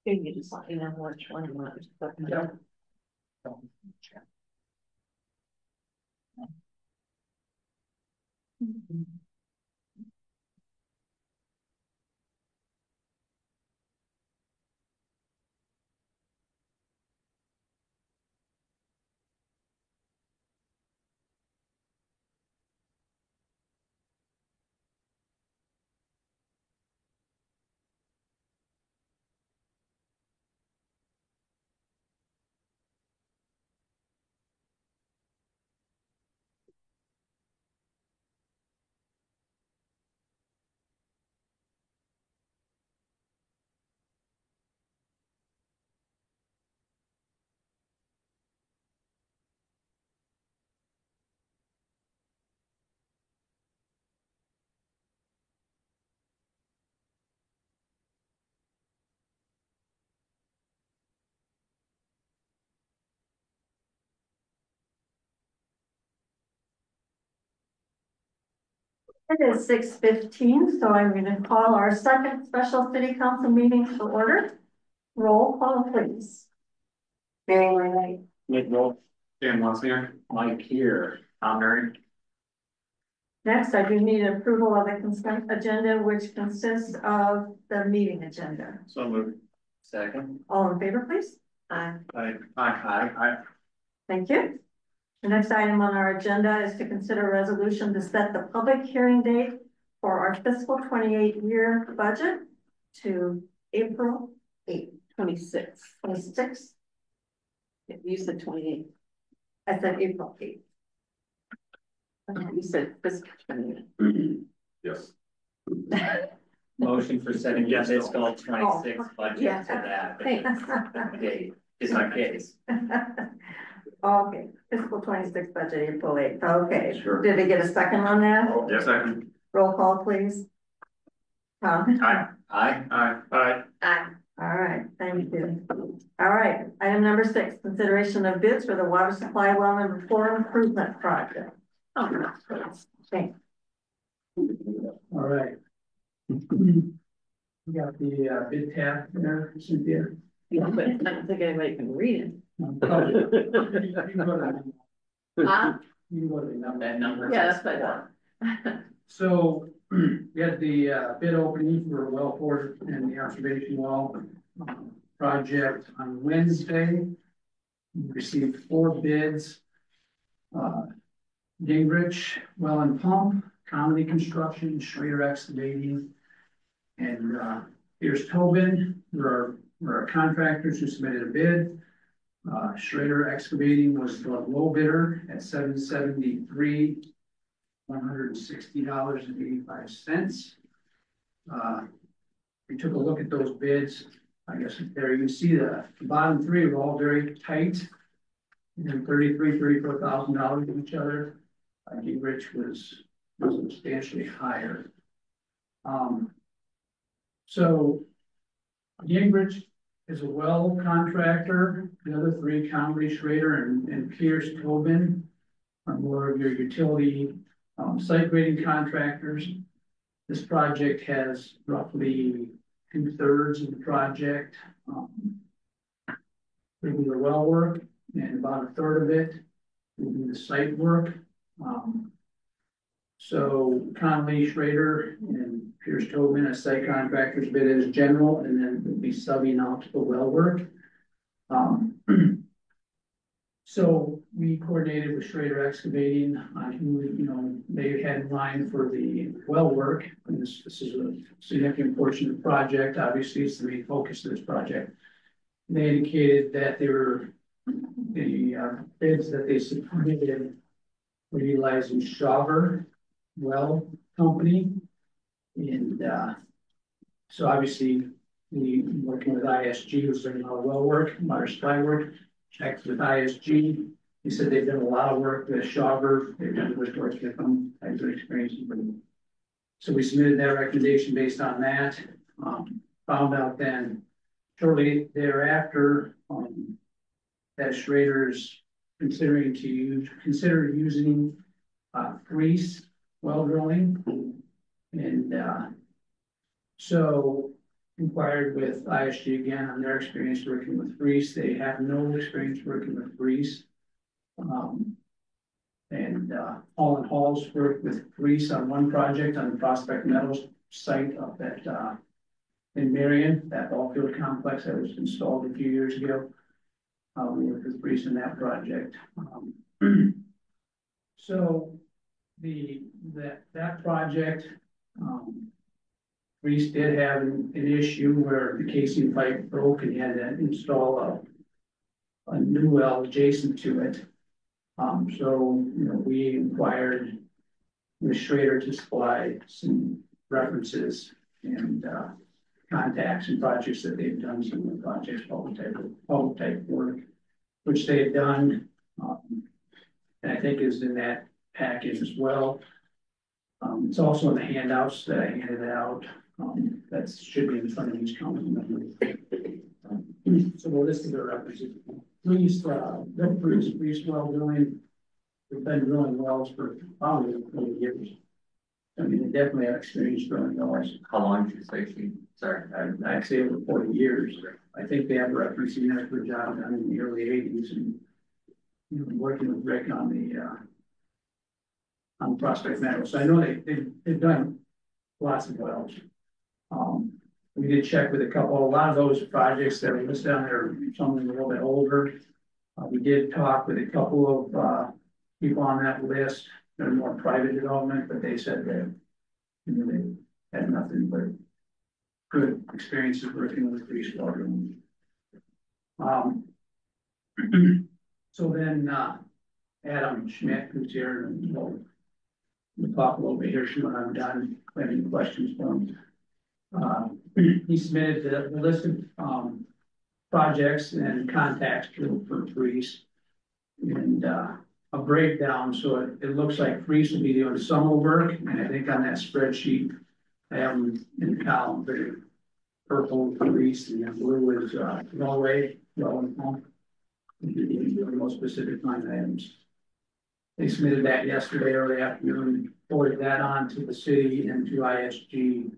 You just let me know which one you want to put. Yeah. It is 6:15, so I'm going to call our second special city council meeting to order. Roll call, please. Mary Wright. Nick Wolf. Dan Wassinger. Mike here. Tom Murray. Next, I do need approval of the consent agenda, which consists of the meeting agenda. So moved. Second. All in favor, please? Aye. Aye. Aye. Thank you. The next item on our agenda is to consider a resolution to set the public hearing date for our fiscal 28 year budget to April 8th, 26. 26. You said 28. I said April 8th. You said fiscal 28. Yes. Motion for setting the fiscal 26 budget yeah. to that Thanks. date is my case. Okay, fiscal 26 budget, April 8th. Okay, Sure. Did they get a second on that? Yes, second. Roll call, please. Tom? Aye. Aye. Aye. Aye. Aye. All right, thank you. All right, item number 6, consideration of bids for the water supply well and reform improvement project. Oh, thanks. All right. We got the bid tab there, Cynthia. Yeah, but I don't think anybody can read it. You can go to Huh? the number. That number. Yeah, that's what I thought. So we had the bid opening for Wellport and the observation well project on Wednesday. We received 4 bids. Gingrich Well and Pump, Comedy Construction, Schrader Excavating, and Pierce Tobin were our contractors who submitted a bid. Schrader Excavating was the low bidder at $773, $160.85. We took a look at those bids. I guess there you can see the bottom 3 were all very tight, and $34,000 each other. Gingrich was substantially higher. So Gingrich is a well contractor. The other 3, Comedy, Schrader, and Pierce Tobin, are more of your utility site grading contractors. This project has roughly 2/3 of the project will be the well work, and about 1/3 of it will be the site work. So Conley, Schrader, and Pierce Tobin as site contractors bid as general, and then we'll be subbing out to the well work. So we coordinated with Schrader Excavating on who they had in mind for the well work. And this is a significant portion of the project. Obviously, it's the main focus of this project. And they indicated that they were the bids that they submitted were utilizing Schauber Well Company, and so obviously we working with ISG, who's doing our well work, water supply work. Checked with ISG. He said they've done a lot of work with Schauber. They've done good work with them. Had good experience. So we submitted that recommendation based on that. Found out then shortly thereafter that Schrader's consider using Freeze well drilling, and so inquired with ISG again on their experience working with Reese. They have no experience working with Reese. All in Halls worked with Reese on one project on the Prospect Metals site up at in Marion, that ball field complex that was installed a few years ago. We worked with Reese in that project. So that project, Reese did have an issue where the casing pipe broke and he had to install a new well adjacent to it. So, you know, we inquired with Schrader to supply some references and contacts and projects that they've done, some of the projects, public type work, which they had done. And I think is in that package as well. It's also in the handouts that I handed out. That should be in front of each council member. So we'll list their references. Reese well drilling. We've been drilling wells for probably 20 years. I mean, they definitely have experience drilling wells. How long did you say she, sorry? I'd say over 40 years. I think they have a referencing there for a job done in the early 80s and, you know, working with Rick on the Prospect Metals. So I know they've done lots of wells. We did check with a lot of those projects that were listed down there, some of them a little bit older. We did talk with a couple of people on that list that are more private development, but they said that, you know, they had nothing but good experiences working with Reese Water. So then Adam Schmidt, who's here, and we'll talk a little bit here when I'm done. If you have any questions for him. He submitted the list of projects and contacts for Reese and a breakdown. So it looks like Reese will be doing some work, and I think on that spreadsheet I have them in the column. The purple for Reese and then blue is Norway, the most specific line items. They submitted that yesterday early afternoon, forwarded that on to the city and to ISG.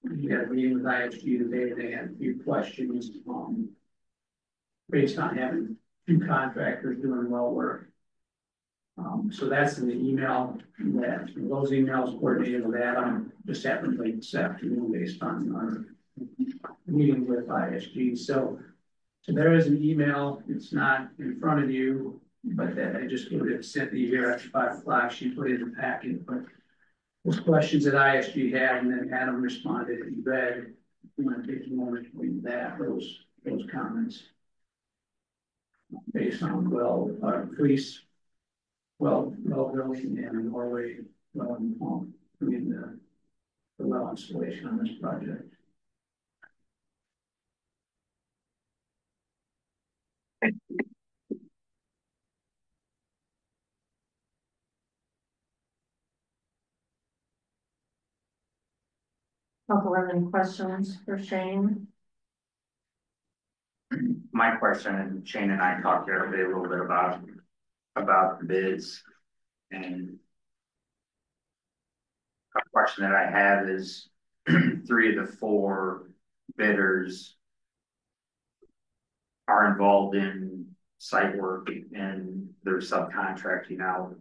We got a meeting with ISG today. They had a few questions based on having two contractors doing well work. So that's in the email that those emails coordinated with Adam just happened late this afternoon based on our meeting with ISG. So there is an email. It's not in front of you, but that I just put it sent you here after 5 o'clock. She put it in the packet, but those questions that ISG had, and then Adam responded and read. You want to take a moment to read that, those comments based on police, well drilling and Norway, the well installation on this project. Couple of any questions for Shane? My question, and Shane and I talked yesterday a little bit about the bids, and a question that I have is 3 of the 4 bidders are involved in site work and they're subcontracting out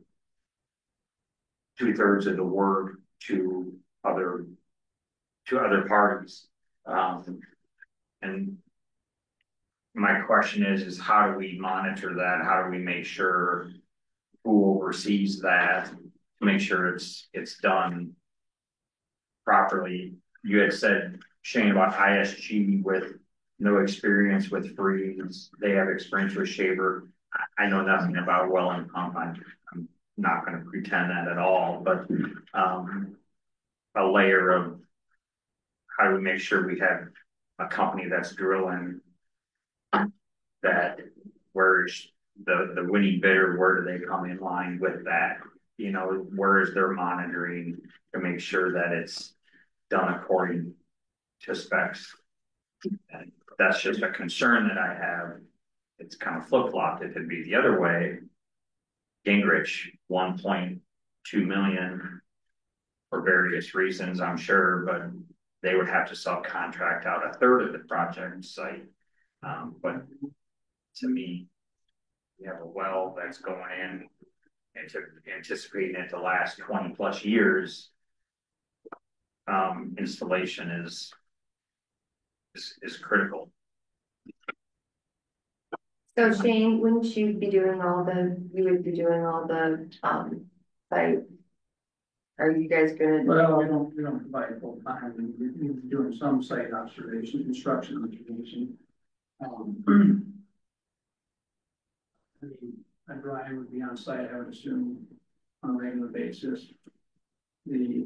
2/3 of the work to other parties. And my question is how do we monitor that? How do we make sure who oversees that to make sure it's done properly? You had said, Shane, about ISG with no experience with Freeze. They have experience with Shaver. I know nothing about well and pump. I'm not going to pretend that at all, but a layer of how do we make sure we have a company that's drilling that, where's the winning bidder, where do they come in line with that? You know, where is their monitoring to make sure that it's done according to specs? And that's just a concern that I have. It's kind of flip-flopped. It could be the other way. Gingrich, 1.2 million for various reasons, I'm sure, but they would have to subcontract out a third of the project site. But to me, we have a well that's going in and anticipating it to last 20+ years. Installation is critical. So Shane, wouldn't you be doing you would be doing all the, site? Are you guys gonna? Well, we don't provide full time, we're doing some site observation, construction observation. I mean, Brian would be on site, I would assume, on a regular basis. The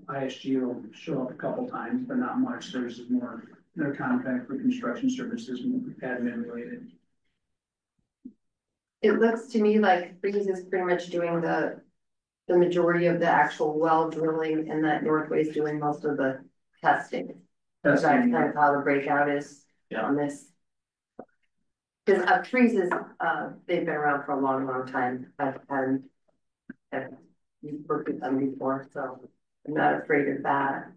ISG will show up a couple times, but not much. There's more, their contract for construction services, admin related. It looks to me like Freeze is pretty much doing the majority of the actual well drilling, and that Northway is doing most of the testing. That's kind of how the breakout is on this. Because Freeze is, they've been around for a long time. I've worked with them before, so I'm not afraid of that.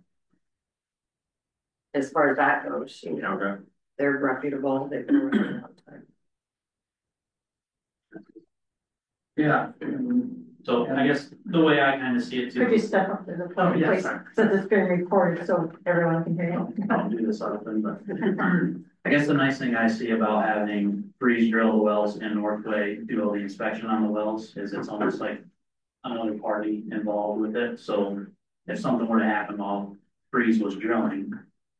As far as that goes, you know, Okay. they're reputable. They've been around a long time. Yeah. So I guess the way I kind of see it too. Could you step up to the phone, yes, please, sorry. since it's being recorded, so everyone can hear you? I don't do this often, but I guess the nice thing I see about having Freeze drill the wells and Northway do all the inspection on the wells is it's almost like another party involved with it. So if something were to happen while Freeze was drilling,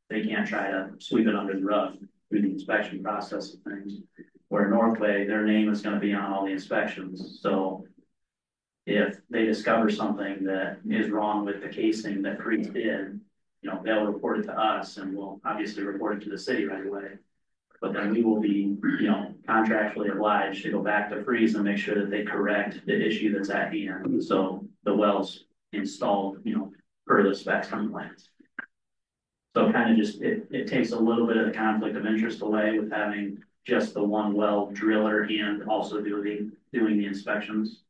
they can't try to sweep it under the rug through the inspection process of things. Where Northway, their name is going to be on all the inspections. So if they discover something that is wrong with the casing that Freeze did, you know, they'll report it to us, and we'll obviously report it to the city right away. But then we will be, you know, contractually obliged to go back to Freeze and make sure that they correct the issue that's at hand. So the well's installed, you know, per the specs on the plans. So kind of just, it takes a little bit of the conflict of interest away with having just the one well driller and also doing the inspections.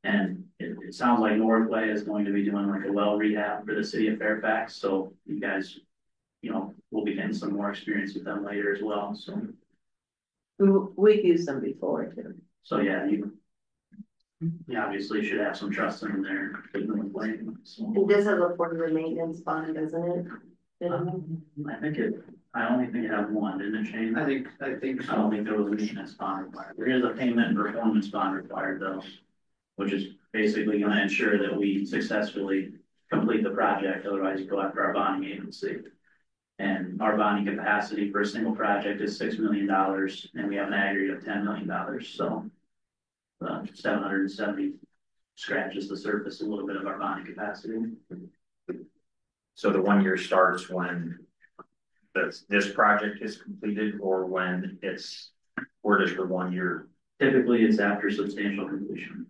And it sounds like Northway is going to be doing like a well rehab for the city of Fairfax. So you guys, you know, will be getting some more experience with them later as well. So We've used them before too. so yeah, you obviously should have some trust in their Northway. So And this is a quarterly maintenance bond, doesn't it? I only think it had one, didn't it, Shane? I think I so. don't think there was a maintenance bond required. There is a payment and performance bond required though, which is basically gonna ensure that we successfully complete the project, otherwise you go after our bonding agency. And our bonding capacity for a single project is $6 million, and we have an aggregate of $10 million, so 770 scratches the surface a little bit of our bonding capacity. So the 1 year starts when this project is completed, or when where does the 1 year? Typically, it's after substantial completion.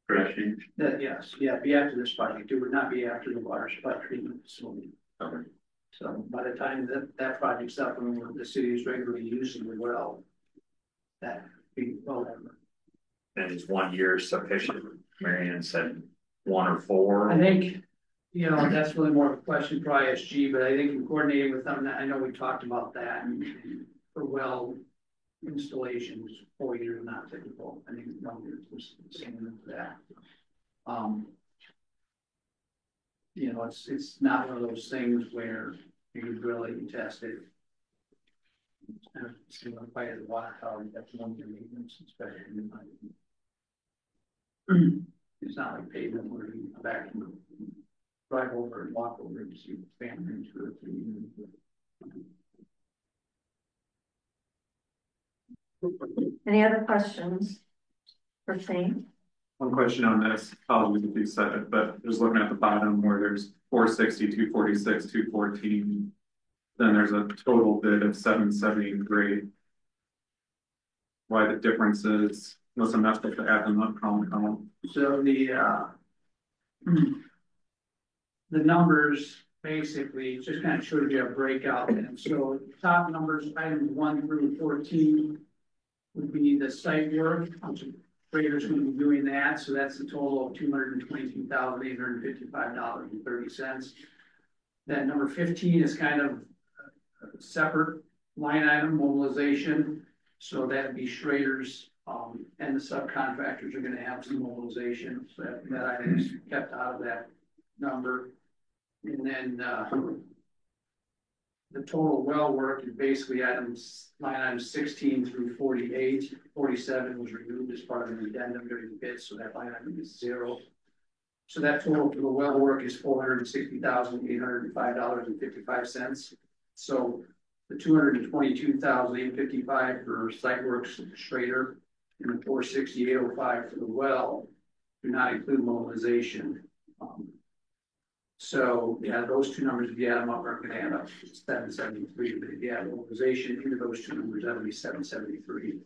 Correct, Shane? Yes, yeah, be after this project, it would not be after the water supply treatment facility. Okay. So by the time that project's up and the city is regularly using the well, that be well over. And is 1 year sufficient? Marianne said 1 or 4. I think, you know, that's really more of a question for ISG, but I think in coordinating with them, I know we talked about that, and for well installations, 4 years not typical. I think 1 year was the same as that. You know, it's not one of those things where you really test it. And it's by the water tower, that's 1 year maintenance inspection. It's not like pavement where you vacuum, drive over and walk over and see family into it. Any other questions for Shane? One question on this, apologies if you said it, but just looking at the bottom where there's 460, 246, 214. Then there's a total bid of 773. Why the difference is, unless I'm not supposed to add them up column. So the numbers basically just kind of showed you a breakout. And so top numbers, items 1 through 14 would be the site work, which Grader's going to be doing that. So that's a total of $222,855.30. Then number 15 is kind of a separate line item, mobilization. So that'd be Schrader's, and the subcontractors are gonna have some mobilization, so that item is kept out of that number. And then, the total well work is basically line items 16 through 48. 47 was removed as part of an addendum during the bid, so that line item is 0. So that total for the well work is $460,805.55. So the $222,855 for site works Schrader and the $460,805 for the well do not include mobilization. So yeah, those two numbers, if you add them up, are going to add up to 773. But if you add mobilization into those two numbers, that'll be 773.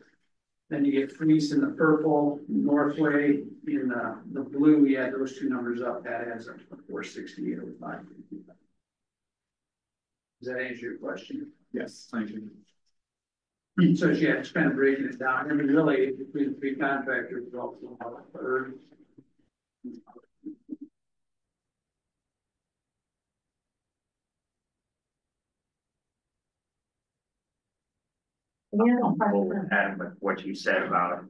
Then you get Freeze in the purple, Northway in the blue. You add those two numbers up, that adds up to 460,805. Does that answer your question? Yes, thank you. So yeah, it's kind of breaking it down. I mean, really, between the three contractors, it's also about a third. And with what you said about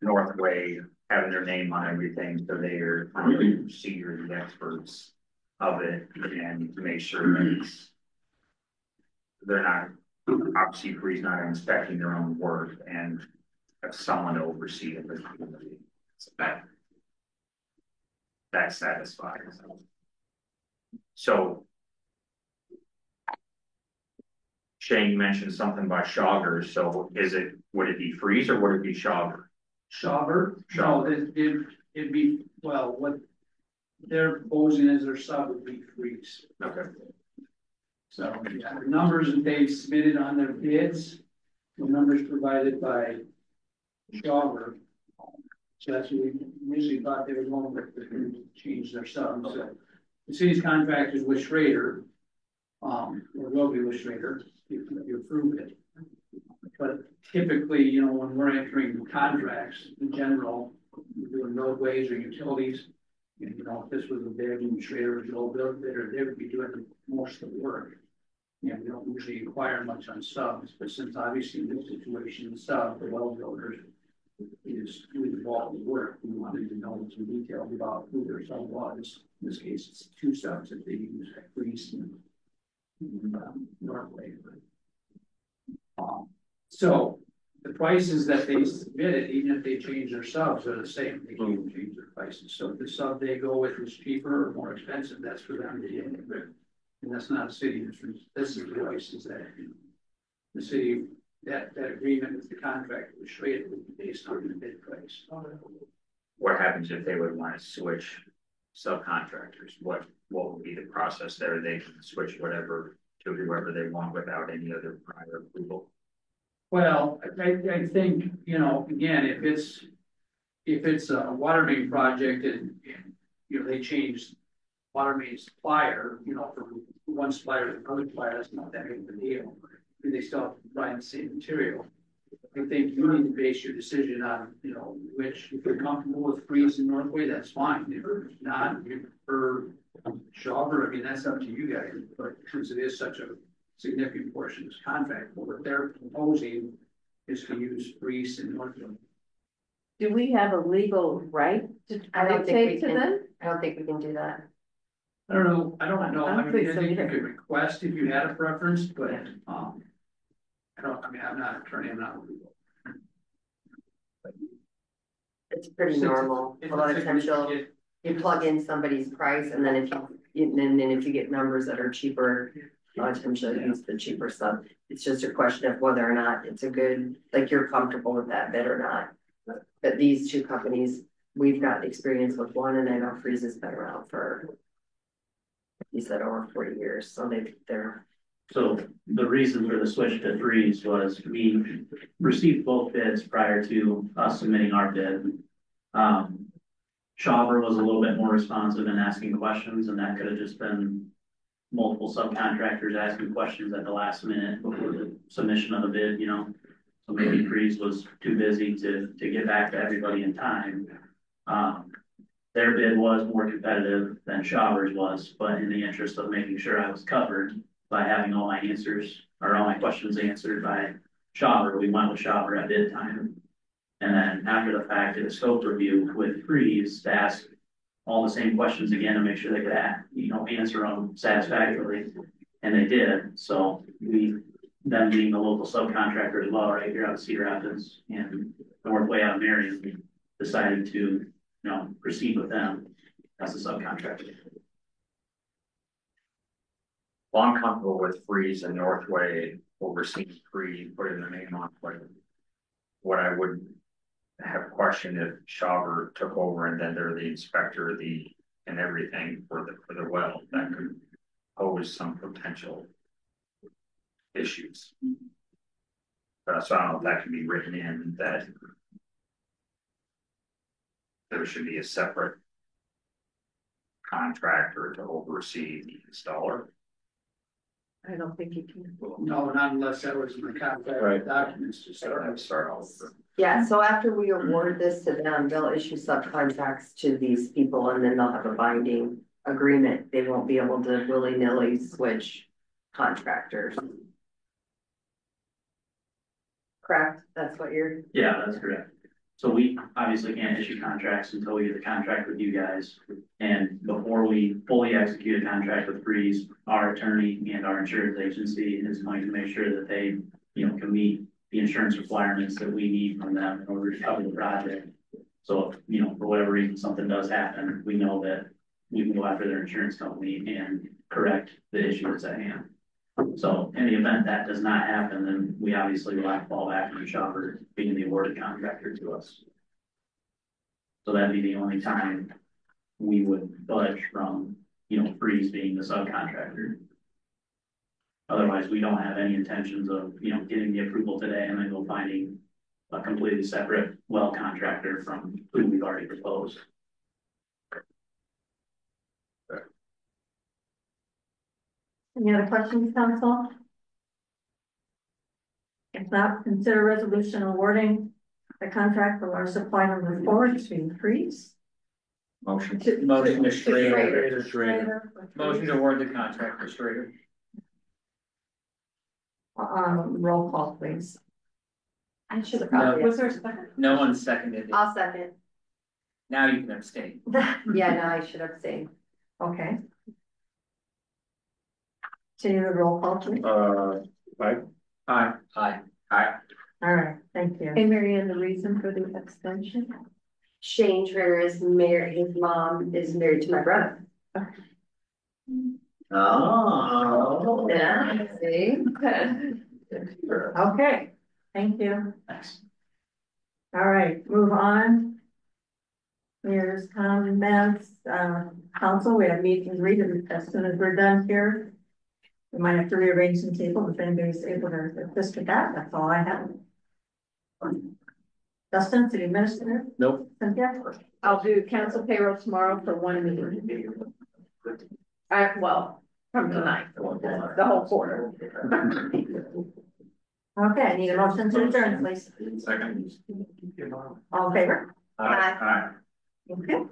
Northway having their name on everything, so they are kind of senior experts of it, and to make sure that they're not, obviously Freeze not inspecting their own work and have someone to oversee it. So that satisfies. So Shane, you mentioned something about Schauger, so would it be Freeze or would it be Schauger? Schauger? No, it'd be, well, what they're proposing as their sub would be Freeze. Okay. So yeah, the numbers that they submitted on their bids, the numbers provided by Schauger. So that's what we initially thought they were going with, to change their sub. So the city's contract is with Schrader, or will be with Schrader if you approve it. But typically, you know, when we're entering contracts in general, we're doing roadways or utilities. And, you know, if this was a bid and Schrader was a low bidder, they would be doing most of the work. You know, we don't usually inquire much on subs, but since obviously in this situation, the sub, the well builders is doing the bulk of the work, we wanted to know some details about who their sub was. In this case, it's two subs that they use at Freeze and Northway. So the prices that they submitted, even if they change their subs, are the same. They can't change their prices. So if the sub they go with is cheaper or more expensive, that's for them to deal with. And that's not a city. This is the prices that the city, that agreement with the contract was Schrader would be based on the bid price. What happens if they would want to switch subcontractors? What would be the process there? They can switch whatever to whoever they want without any other prior approval. Well, I think, you know, again, if it's a water main project and you know, they change water main supplier, you know, from one supplier to another supplier, that's not that big of a deal. And they still have to provide the same material. I think you need to base your decision on, you know, which, if you're comfortable with Freeze and Northway, that's fine. If you're not, if you prefer Schauger, I mean, that's up to you guys. But since it is such a significant portion of this contract, what they're proposing is to use Freeze and Northway. Do we have a legal right to I don't think we dictate to can. them? I don't think we can do that. I don't know. I don't know. I don't I think mean, I so think you either. could request if you had a preference, but I don't. I mean, I'm not an attorney. I'm not legal. It's pretty normal. A lot of times you plug in somebody's price, and then if you get numbers that are cheaper, a lot of times you'll use the cheaper sub. It's just a question of whether or not it's a good, like you're comfortable with that bid or not. But these two companies, we've got experience with one, and I know Freeze has been around for, you said, over 40 years, so they're. So the reason for the switch to Freeze was we received both bids prior to us submitting our bid. Schauber was a little bit more responsive in asking questions, and that could have just been multiple subcontractors asking questions at the last minute before the submission of the bid, you know. So maybe Freeze was too busy to get back to everybody in time. Their bid was more competitive than Shawver's was, but in the interest of making sure I was covered by having all my answers or all my questions answered by Shawver, we went with Shawver at bid time. And then after the fact, did a scope review with Freeze to ask all the same questions again to make sure they could, answer them satisfactorily. And they did, so them being the local subcontractor as well, right here out of Cedar Rapids and Northway out of Marion, we decided to, proceed with them as a subcontractor. Well, I'm comfortable with Freeze and Northway overseeing Freeze, put in the name on it. What I would have questioned if Shawver took over and then they're the inspector, and everything for the well, that could pose some potential issues. So I don't know if that can be written in that there should be a separate contractor to oversee the installer. I don't think you can. No, not unless that was in the contract documents to Start all over. Yeah, so after we award this to them, they'll issue subcontracts to these people and then they'll have a binding agreement. They won't be able to willy-nilly switch contractors. Correct? That's what you're. Yeah, that's correct. So we obviously can't issue contracts until we get the contract with you guys. And before we fully execute a contract with Freeze, our attorney and our insurance agency is going to make sure that they, can meet the insurance requirements that we need from them in order to cover the project. So, for whatever reason, something does happen, we know that we can go after their insurance company and correct the issue that's at hand. So in the event that does not happen, then we obviously will have to fall back on Shawver being the awarded contractor to us. So that'd be the only time we would budge from, Freeze being the subcontractor. Otherwise, we don't have any intentions of, getting the approval today and then go finding a completely separate well contractor from who we've already proposed. Any other questions, council? If not, consider resolution awarding the contract for our supply number 4 to Freeze. Motion to Schrader. Schrader. Motion to award the contract for Schrader. Roll call, please. I should have No. probably. Was there a second? No one seconded it. I'll second. Now you can abstain. Yeah, no, I should abstain. Okay. Continue the roll call, please. Aye. Aye. All right, thank you. Hey, Marianne, the reason for the extension? Shane Schrader is married, his mom is married to my brother. Oh. Yeah, see? Okay, thank you. Thanks. All right, move on. Here's comments, council, we have meetings read as soon as we're done here. We might have to rearrange some table if anybody's able to assist with that, that's all I have. Justin, city administrator? Nope. Cynthia? I'll do council payroll tomorrow for 1 meeting. Well, from tonight, the whole quarter. Okay, I need a motion to adjourn, please. Second. All in favor? Aye. Okay,